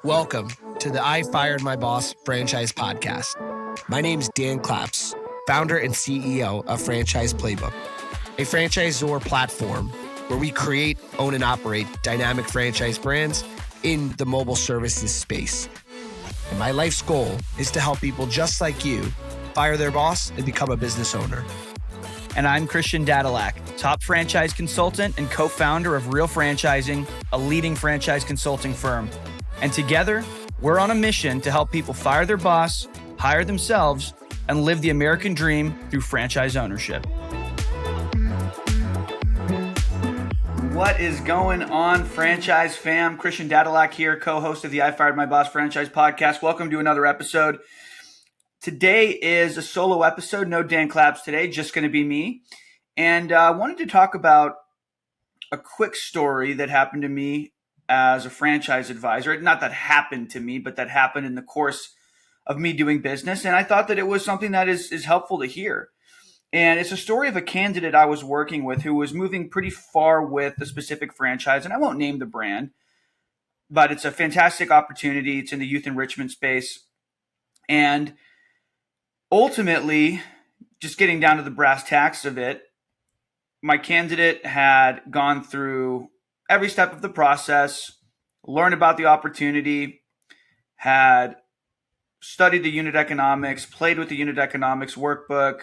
Welcome to the I Fired My Boss franchise podcast. My name's Dan Claps, founder and CEO of Franchise Playbook, a franchisor platform where we create, own, and operate dynamic franchise brands in the mobile services space. And my life's goal is to help people just like you fire their boss and become a business owner. And I'm Christian Dadulak, top franchise consultant and co-founder of Real Franchising, a leading franchise consulting firm. And together, we're on a mission to help people fire their boss, hire themselves, and live the American dream through franchise ownership. What is going on, franchise fam? Christian Dadulak here, co-host of the I Fired My Boss franchise podcast. Welcome to another episode. Today is a solo episode, no Dan Claps today, just going to be me. And I wanted to talk about a quick story that happened to me as a franchise advisor. Not that happened to me, but that happened in the course of me doing business. And I thought that it was something that is helpful to hear. And it's a story of a candidate I was working with who was moving pretty far with a specific franchise. And I won't name the brand, but it's a fantastic opportunity. It's in the youth enrichment space. And ultimately, just getting down to the brass tacks of it, my candidate had gone through every step of the process, learned about the opportunity, had studied the unit economics, played with the unit economics workbook,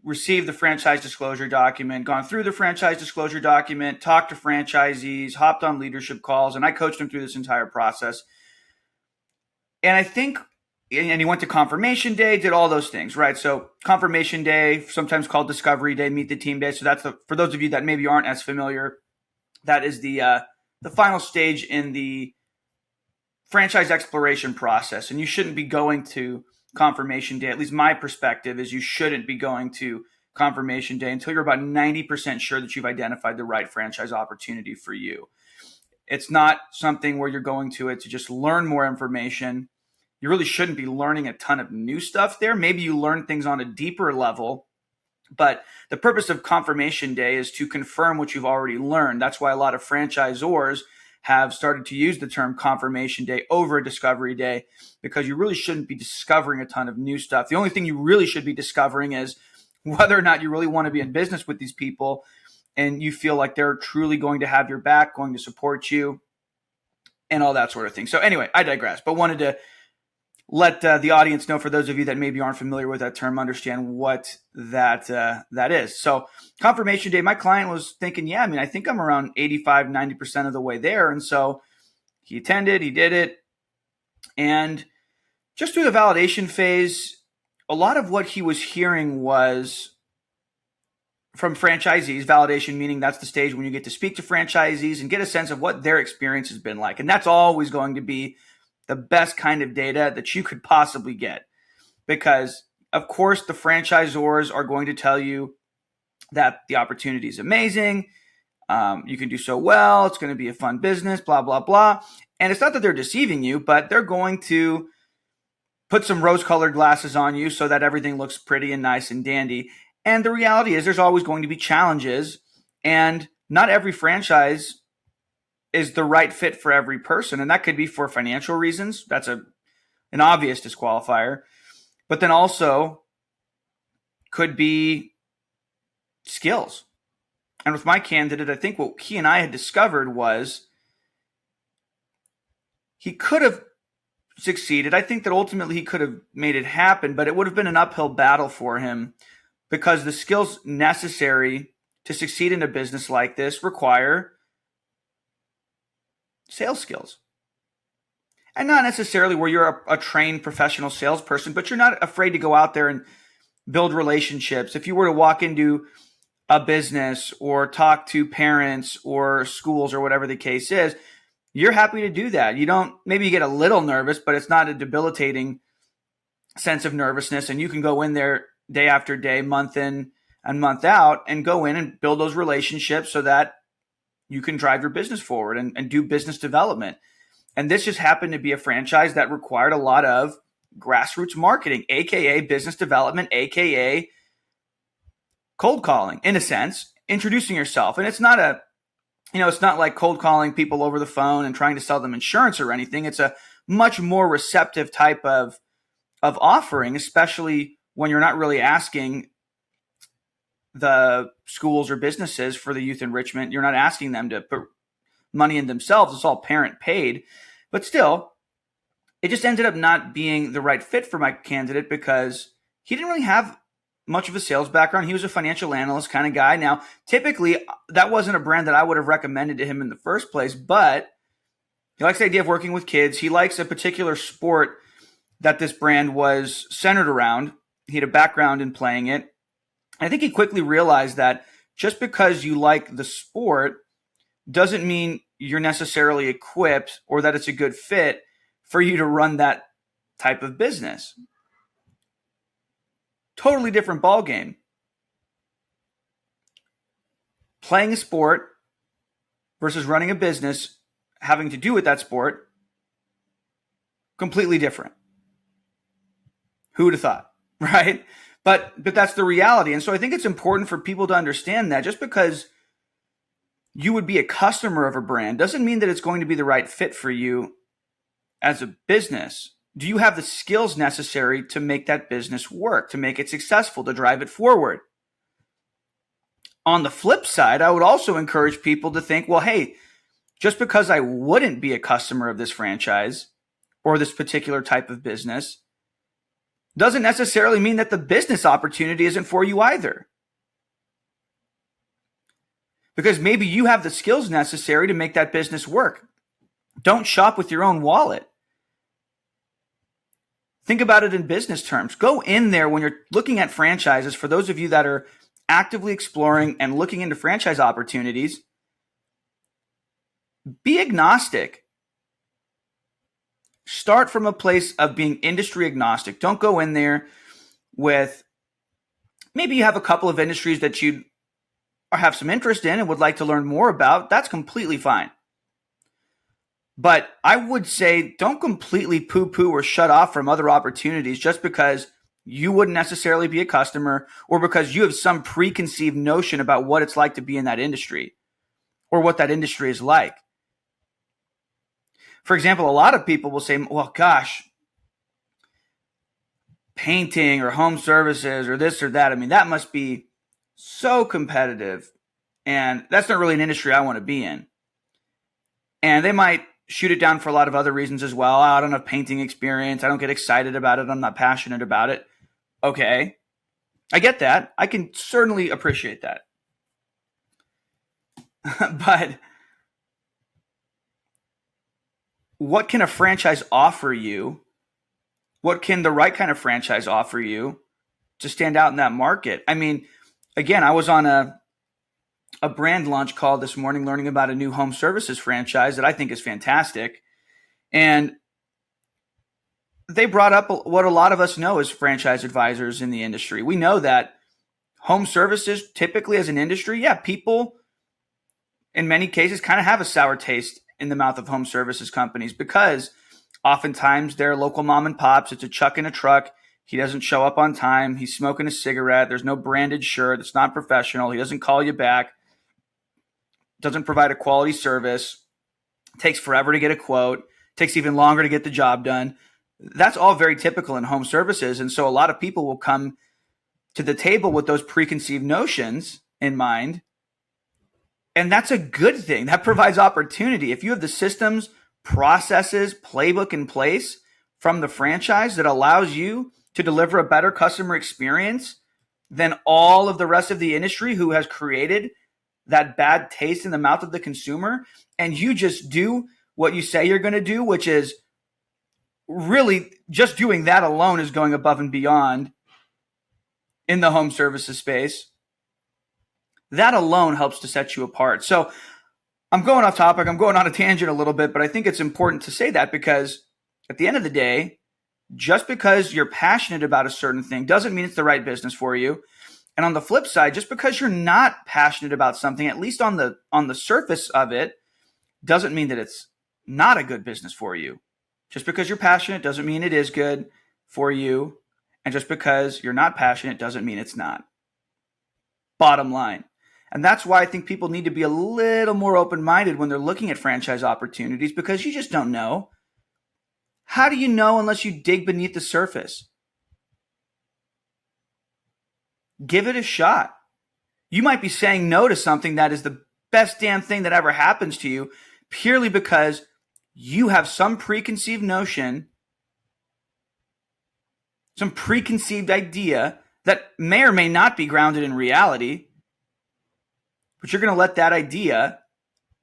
received the franchise disclosure document, gone through the franchise disclosure document, talked to franchisees, hopped on leadership calls, and I coached him through this entire process. And I think, and he went to confirmation day, did all those things, right? So confirmation day, sometimes called discovery day, meet the team day. So that's for those of you that maybe aren't as familiar, that is the final stage in the franchise exploration process. And you shouldn't be going to confirmation day. At least my perspective is you shouldn't be going to confirmation day until you're about 90% sure that you've identified the right franchise opportunity for you. It's not something where you're going to it to just learn more information. You really shouldn't be learning a ton of new stuff there. Maybe you learn things on a deeper level, but the purpose of confirmation day is to confirm what you've already learned. That's why a lot of franchisors have started to use the term confirmation day over discovery day, because you really shouldn't be discovering a ton of new stuff. The only thing you really should be discovering is whether or not you really want to be in business with these people and you feel like they're truly going to have your back, going to support you, and all that sort of thing. So anyway, I digress, but wanted to let the audience know, for those of you that maybe aren't familiar with that term, understand what that is. So confirmation day, my client was thinking, I think I'm around 85, 90% of the way there. And so he attended, he did it. And just through the validation phase, a lot of what he was hearing was from franchisees. Validation meaning that's the stage when you get to speak to franchisees and get a sense of what their experience has been like. And that's always going to be the best kind of data that you could possibly get, because of course the franchisors are going to tell you that the opportunity is amazing. You can do so well. It's going to be a fun business, blah, blah, blah. And it's not that they're deceiving you, but they're going to put some rose-colored glasses on you so that everything looks pretty and nice and dandy. And the reality is there's always going to be challenges, and not every franchise is the right fit for every person. And that could be for financial reasons. That's an obvious disqualifier. But then also could be skills. And with my candidate, I think what he and I had discovered was he could have succeeded. I think that ultimately he could have made it happen, but it would have been an uphill battle for him, because the skills necessary to succeed in a business like this require sales skills. And not necessarily where you're a trained professional salesperson, but you're not afraid to go out there and build relationships. If you were to walk into a business or talk to parents or schools or whatever the case is, you're happy to do that. Maybe you get a little nervous, but it's not a debilitating sense of nervousness. And you can go in there day after day, month in and month out, and go in and build those relationships so that you can drive your business forward and do business development. And this just happened to be a franchise that required a lot of grassroots marketing, AKA business development, AKA cold calling, in a sense, introducing yourself. And it's not it's not like cold calling people over the phone and trying to sell them insurance or anything. It's a much more receptive type of offering, especially when you're not really asking the schools or businesses for the youth enrichment. You're not asking them to put money in themselves. It's all parent paid. But still, it just ended up not being the right fit for my candidate because he didn't really have much of a sales background. He was a financial analyst kind of guy. Now, typically, that wasn't a brand that I would have recommended to him in the first place, but he likes the idea of working with kids. He likes a particular sport that this brand was centered around. He had a background in playing it. I think he quickly realized that just because you like the sport doesn't mean you're necessarily equipped or that it's a good fit for you to run that type of business. Totally different ball game. Playing a sport versus running a business having to do with that sport, completely different. Who would have thought, right? But that's the reality. And so I think it's important for people to understand that just because you would be a customer of a brand doesn't mean that it's going to be the right fit for you as a business. Do you have the skills necessary to make that business work, to make it successful, to drive it forward? On the flip side, I would also encourage people to think, well, hey, just because I wouldn't be a customer of this franchise or this particular type of business doesn't necessarily mean that the business opportunity isn't for you either. Because maybe you have the skills necessary to make that business work. Don't shop with your own wallet. Think about it in business terms. Go in there when you're looking at franchises. For those of you that are actively exploring and looking into franchise opportunities, be agnostic. Start from a place of being industry agnostic. Don't go in there with, maybe you have a couple of industries that you have some interest in and would like to learn more about. That's completely fine. But I would say don't completely poo-poo or shut off from other opportunities just because you wouldn't necessarily be a customer or because you have some preconceived notion about what it's like to be in that industry or what that industry is like. For example, a lot of people will say, well, gosh, painting or home services or this or that, I mean, that must be so competitive. And that's not really an industry I want to be in. And they might shoot it down for a lot of other reasons as well. I don't have painting experience. I don't get excited about it. I'm not passionate about it. Okay. I get that. I can certainly appreciate that. But what can a franchise offer you? What can the right kind of franchise offer you to stand out in that market? I mean, again, I was on a brand launch call this morning learning about a new home services franchise that I think is fantastic. And they brought up what a lot of us know as franchise advisors in the industry. We know that home services typically as an industry, people in many cases kind of have a sour taste in the mouth of home services companies because oftentimes they're local mom and pops. It's a chuck in a truck. He doesn't show up on time. He's smoking a cigarette. There's no branded shirt. It's not professional. He doesn't call you back. Doesn't provide a quality service. Takes forever to get a quote. Takes even longer to get the job done. That's all very typical in home services. And so a lot of people will come to the table with those preconceived notions in mind. And that's a good thing. That provides opportunity. If you have the systems, processes, playbook in place from the franchise that allows you to deliver a better customer experience than all of the rest of the industry who has created that bad taste in the mouth of the consumer, and you just do what you say you're going to do, which is really just doing that alone is going above and beyond in the home services space. That alone helps to set you apart. So I'm going off topic. I'm going on a tangent a little bit, but I think it's important to say that because at the end of the day, just because you're passionate about a certain thing doesn't mean it's the right business for you. And on the flip side, just because you're not passionate about something, at least on the surface of it, doesn't mean that it's not a good business for you. Just because you're passionate doesn't mean it is good for you. And just because you're not passionate doesn't mean it's not. Bottom line. And that's why I think people need to be a little more open-minded when they're looking at franchise opportunities, because you just don't know. How do you know unless you dig beneath the surface? Give it a shot. You might be saying no to something that is the best damn thing that ever happens to you purely because you have some preconceived notion, some preconceived idea that may or may not be grounded in reality, but you're going to let that idea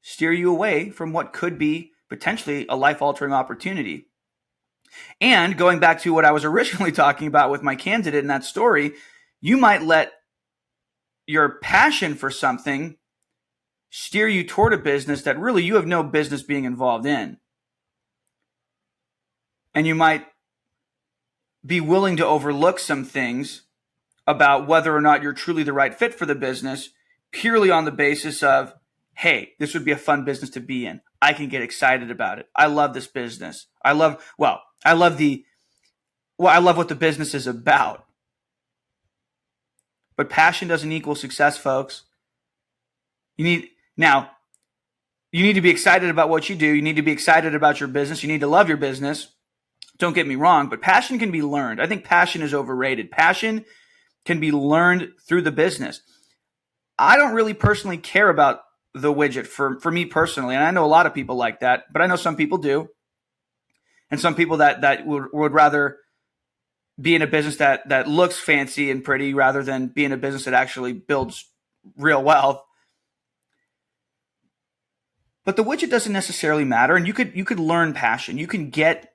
steer you away from what could be potentially a life-altering opportunity. And going back to what I was originally talking about with my candidate in that story, you might let your passion for something steer you toward a business that really you have no business being involved in. And you might be willing to overlook some things about whether or not you're truly the right fit for the business purely on the basis of, hey, this would be a fun business to be in. I can get excited about it. I love this business. I love what the business is about. But passion doesn't equal success, folks. You need to be excited about what you do. You need to be excited about your business. You need to love your business. Don't get me wrong, but passion can be learned. I think passion is overrated. Passion can be learned through the business. I don't really personally care about the widget for me personally, and I know a lot of people like that, but I know some people do. And some people that would rather be in a business that looks fancy and pretty rather than be in a business that actually builds real wealth. But the widget doesn't necessarily matter, and you could learn passion. You can get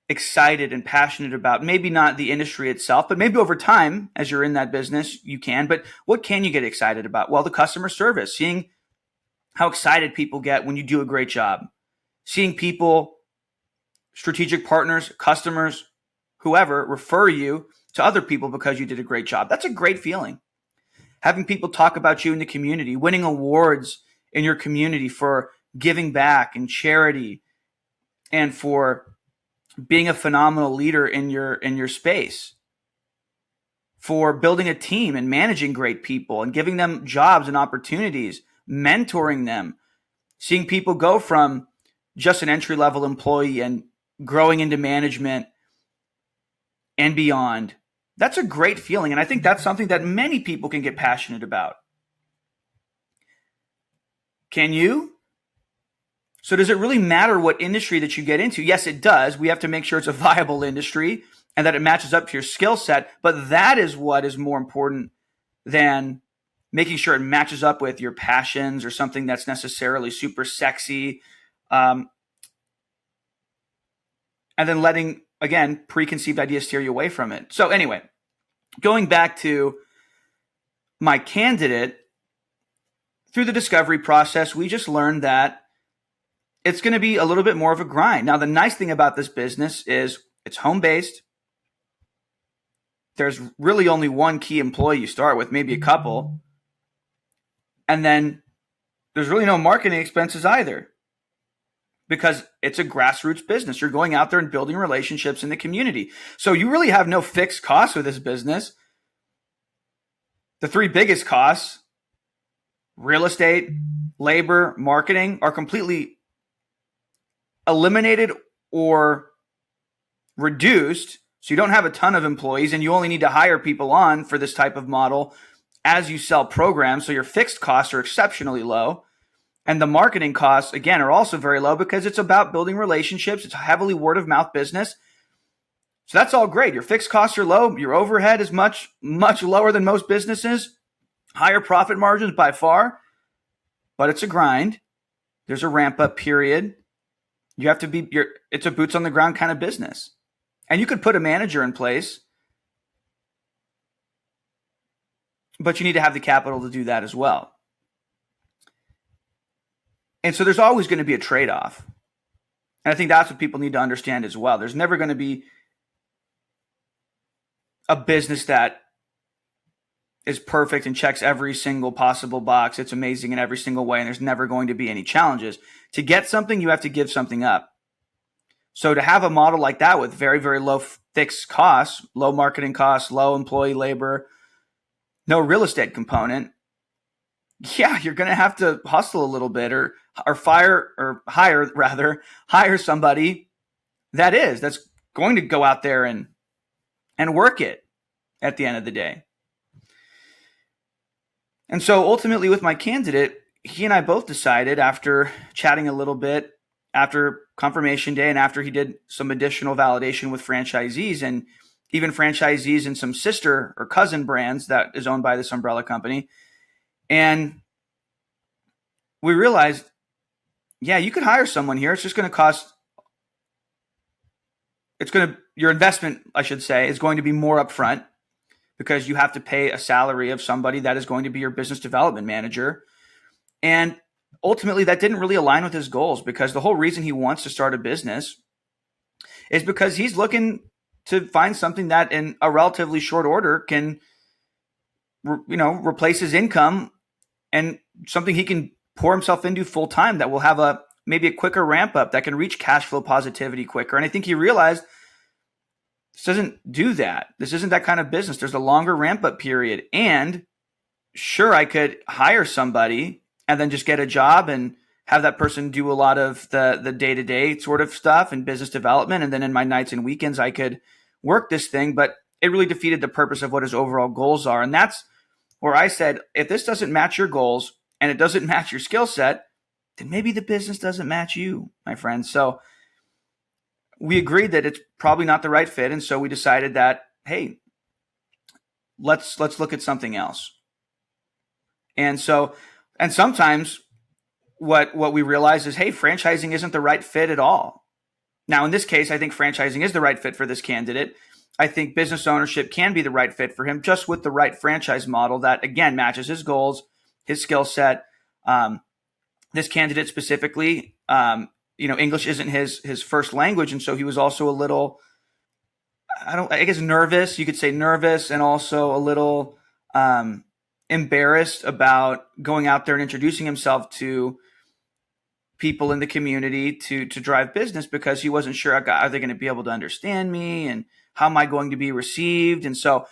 excited and passionate about maybe not the industry itself, but maybe over time as you're in that business, you can. But what can you get excited about? Well, the customer service, seeing how excited people get when you do a great job, seeing people, strategic partners, customers, whoever, refer you to other people because you did a great job. That's a great feeling. Having people talk about you in the community, winning awards in your community for giving back and charity and for being a phenomenal leader in your space, for building a team and managing great people and giving them jobs and opportunities, mentoring them, seeing people go from just an entry-level employee and growing into management and beyond. That's a great feeling. And I think that's something that many people can get passionate about. Can you? So does it really matter what industry that you get into? Yes, it does. We have to make sure it's a viable industry and that it matches up to your skill set. But that is what is more important than making sure it matches up with your passions or something that's necessarily super sexy. And then letting, again, preconceived ideas steer you away from it. So anyway, going back to my candidate, through the discovery process, we just learned that it's going to be a little bit more of a grind. Now, the nice thing about this business is it's home-based. There's really only one key employee you start with, maybe a couple. And then there's really no marketing expenses either because it's a grassroots business. You're going out there and building relationships in the community. So you really have no fixed costs with this business. The three biggest costs, real estate, labor, marketing, are completely eliminated or reduced. So you don't have a ton of employees and you only need to hire people on for this type of model as you sell programs. So your fixed costs are exceptionally low. And the marketing costs, again, are also very low because it's about building relationships. It's a heavily word of mouth business. So that's all great. Your fixed costs are low. Your overhead is much, much lower than most businesses. Higher profit margins by far. But it's a grind. There's a ramp up period. You have to be, it's a boots on the ground kind of business. And you could put a manager in place, but you need to have the capital to do that as well. And so there's always going to be a trade-off. And I think that's what people need to understand as well. There's never going to be a business that is perfect and checks every single possible box. It's amazing in every single way, and there's never going to be any challenges. To get something, you have to give something up. So to have a model like that with very, very low fixed costs, low marketing costs, low employee labor, no real estate component, yeah, you're going to have to hustle a little bit or hire somebody that's going to go out there and work it at the end of the day. And so ultimately with my candidate, he and I both decided after chatting a little bit after confirmation day and after he did some additional validation with franchisees and even franchisees in some sister or cousin brands that is owned by this umbrella company. And we realized, yeah, you could hire someone here. It's just going to cost, your investment, I should say, is going to be more upfront because you have to pay a salary of somebody that is going to be your business development manager. And ultimately, that didn't really align with his goals because the whole reason he wants to start a business is because he's looking to find something that in a relatively short order can, replace his income and something he can pour himself into full time that will have maybe a quicker ramp up that can reach cash flow positivity quicker. And I think he realized this doesn't do that. This isn't that kind of business. There's a longer ramp up period. And sure, I could hire somebody and then just get a job and have that person do a lot of the day-to-day sort of stuff and business development. And then in my nights and weekends, I could work this thing, but it really defeated the purpose of what his overall goals are. And that's where I said, if this doesn't match your goals and it doesn't match your skill set, then maybe the business doesn't match you, my friend. So we agreed that it's probably not the right fit. And so we decided that, hey, let's look at something else. And sometimes what we realize is, hey, franchising isn't the right fit at all. Now, in this case, I think franchising is the right fit for this candidate. I think business ownership can be the right fit for him, just with the right franchise model that, again, matches his goals, his skill set. This candidate specifically, English isn't his first language. And so he was also a little, nervous. You could say nervous and also a little embarrassed about going out there and introducing himself to people in the community to drive business because he wasn't sure, are they going to be able to understand me and how am I going to be received? And so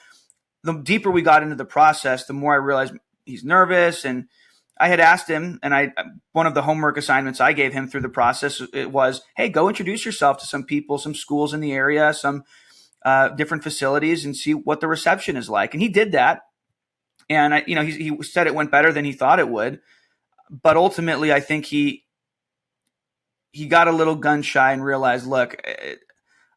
the deeper we got into the process, the more I realized he's nervous. And I had asked him, and one of the homework assignments I gave him through the process, it was, hey, go introduce yourself to some people, some schools in the area, some different facilities, and see what the reception is like. And he did that. And he said it went better than he thought it would. But ultimately, I think he got a little gun shy and realized, look,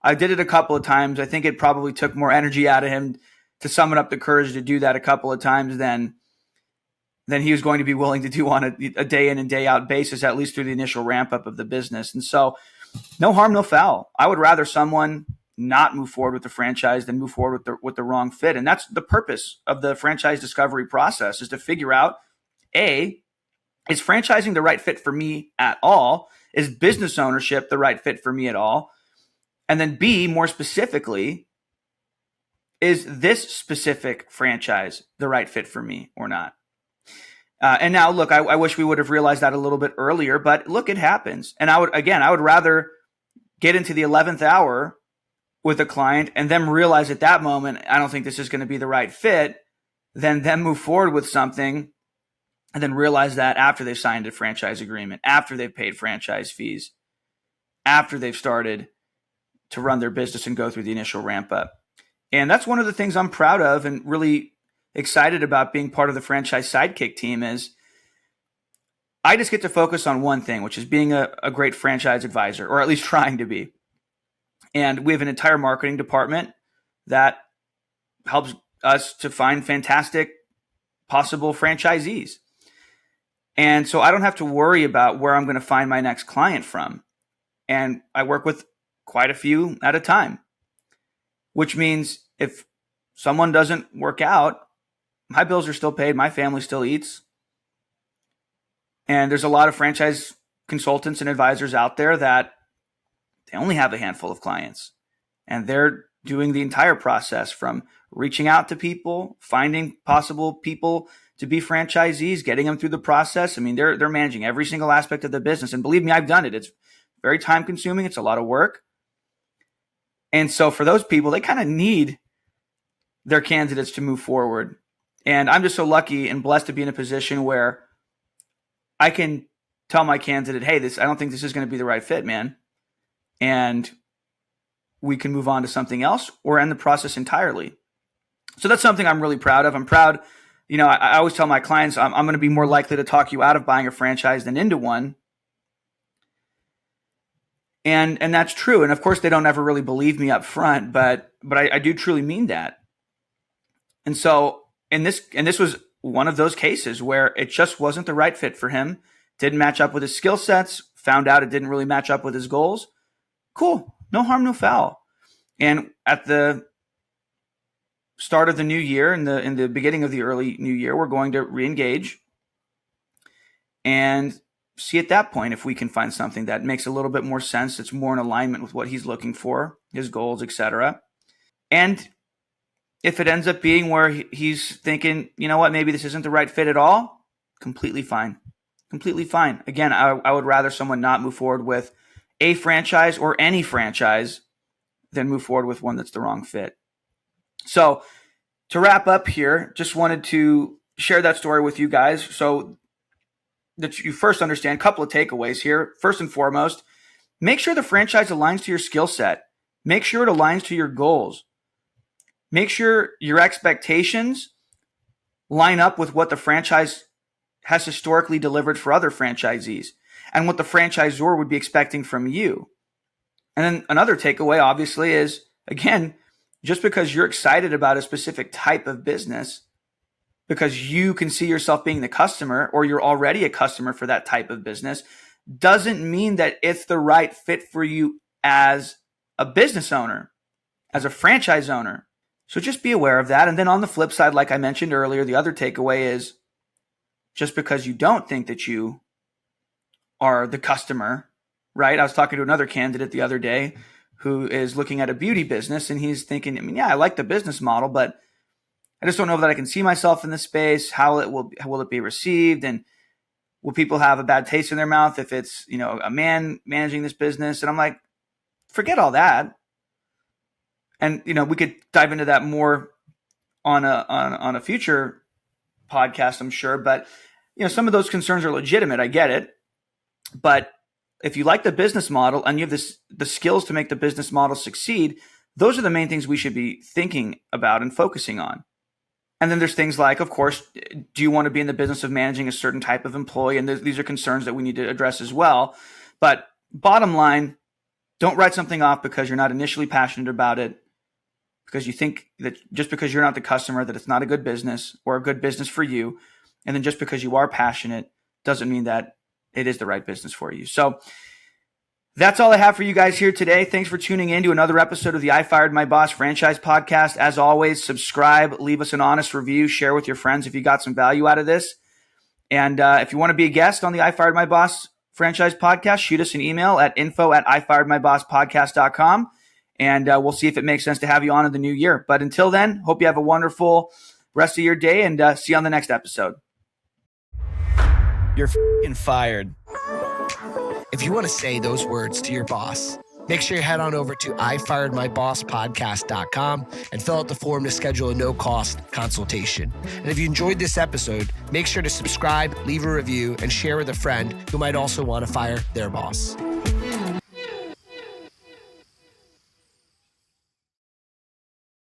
I did it a couple of times. I think it probably took more energy out of him to summon up the courage to do that a couple of times than he was going to be willing to do on a day in and day out basis, at least through the initial ramp up of the business. And so no harm, no foul. I would rather someone not move forward with the franchise than move forward with the wrong fit. And that's the purpose of the franchise discovery process, is to figure out, A, is franchising the right fit for me at all? Is business ownership the right fit for me at all? And then B, more specifically, is this specific franchise the right fit for me or not? And now, look, I wish we would have realized that a little bit earlier, but look, it happens. And I would rather get into the 11th hour with a client and then realize at that moment, I don't think this is going to be the right fit, than them move forward with something and then realize that after they've signed a franchise agreement, after they've paid franchise fees, after they've started to run their business and go through the initial ramp up. And that's one of the things I'm proud of and really excited about being part of the franchise sidekick team is I just get to focus on one thing, which is being a great franchise advisor, or at least trying to be. And we have an entire marketing department that helps us to find fantastic possible franchisees. And so I don't have to worry about where I'm going to find my next client from. And I work with quite a few at a time, which means if someone doesn't work out, my bills are still paid, my family still eats. And there's a lot of franchise consultants and advisors out there that they only have a handful of clients, and they're doing the entire process from reaching out to people, finding possible people to be franchisees, getting them through the process. I mean, they're managing every single aspect of the business. And believe me, I've done it. It's very time consuming. It's a lot of work. And so for those people, they kind of need their candidates to move forward And I'm just so lucky and blessed to be in a position where I can tell my candidate, hey, I don't think this is going to be the right fit, man. And we can move on to something else or end the process entirely. So that's something I'm really proud of. I'm proud, I always tell my clients, I'm going to be more likely to talk you out of buying a franchise than into one. And that's true. And of course, they don't ever really believe me up front, but I do truly mean that. And so, and this was one of those cases where it just wasn't the right fit for him. Didn't match up with his skill sets. Found out it didn't really match up with his goals. Cool. No harm, no foul. And at the start of the new year, in the beginning of the early new year, we're going to re-engage and see at that point if we can find something that makes a little bit more sense. It's more in alignment with what he's looking for, his goals, etc. And if it ends up being where he's thinking, you know what, maybe this isn't the right fit at all, completely fine. Completely fine. Again, I would rather someone not move forward with a franchise or any franchise than move forward with one that's the wrong fit. So to wrap up here, just wanted to share that story with you guys so that you first understand a couple of takeaways here. First and foremost, make sure the franchise aligns to your skill set. Make sure it aligns to your goals. Make sure your expectations line up with what the franchise has historically delivered for other franchisees and what the franchisor would be expecting from you. And then another takeaway, obviously, is, again, just because you're excited about a specific type of business, because you can see yourself being the customer or you're already a customer for that type of business, doesn't mean that it's the right fit for you as a business owner, as a franchise owner. So just be aware of that. And then on the flip side, like I mentioned earlier, the other takeaway is just because you don't think that you are the customer, right? I was talking to another candidate the other day who is looking at a beauty business, and he's thinking, I like the business model, but I just don't know that I can see myself in this space. How will it be received? And will people have a bad taste in their mouth if it's, a man managing this business? And I'm like, forget all that. And, we could dive into that more on a future podcast, I'm sure. But, some of those concerns are legitimate. I get it. But if you like the business model and you have the skills to make the business model succeed, those are the main things we should be thinking about and focusing on. And then there's things like, of course, do you want to be in the business of managing a certain type of employee? And these are concerns that we need to address as well. But bottom line, don't write something off because you're not initially passionate about it, because you think that just because you're not the customer that it's not a good business or a good business for you. And then just because you are passionate doesn't mean that it is the right business for you. So that's all I have for you guys here today. Thanks for tuning in to another episode of the I Fired My Boss franchise podcast. As always, subscribe, leave us an honest review, share with your friends if you got some value out of this. And if you want to be a guest on the I Fired My Boss franchise podcast, shoot us an email at info@ifiredmybosspodcast.com. And we'll see if it makes sense to have you on in the new year. But until then, hope you have a wonderful rest of your day, and see you on the next episode. You're f***ing fired. If you want to say those words to your boss, make sure you head on over to ifiredmybosspodcast.com and fill out the form to schedule a no-cost consultation. And if you enjoyed this episode, make sure to subscribe, leave a review, and share with a friend who might also want to fire their boss.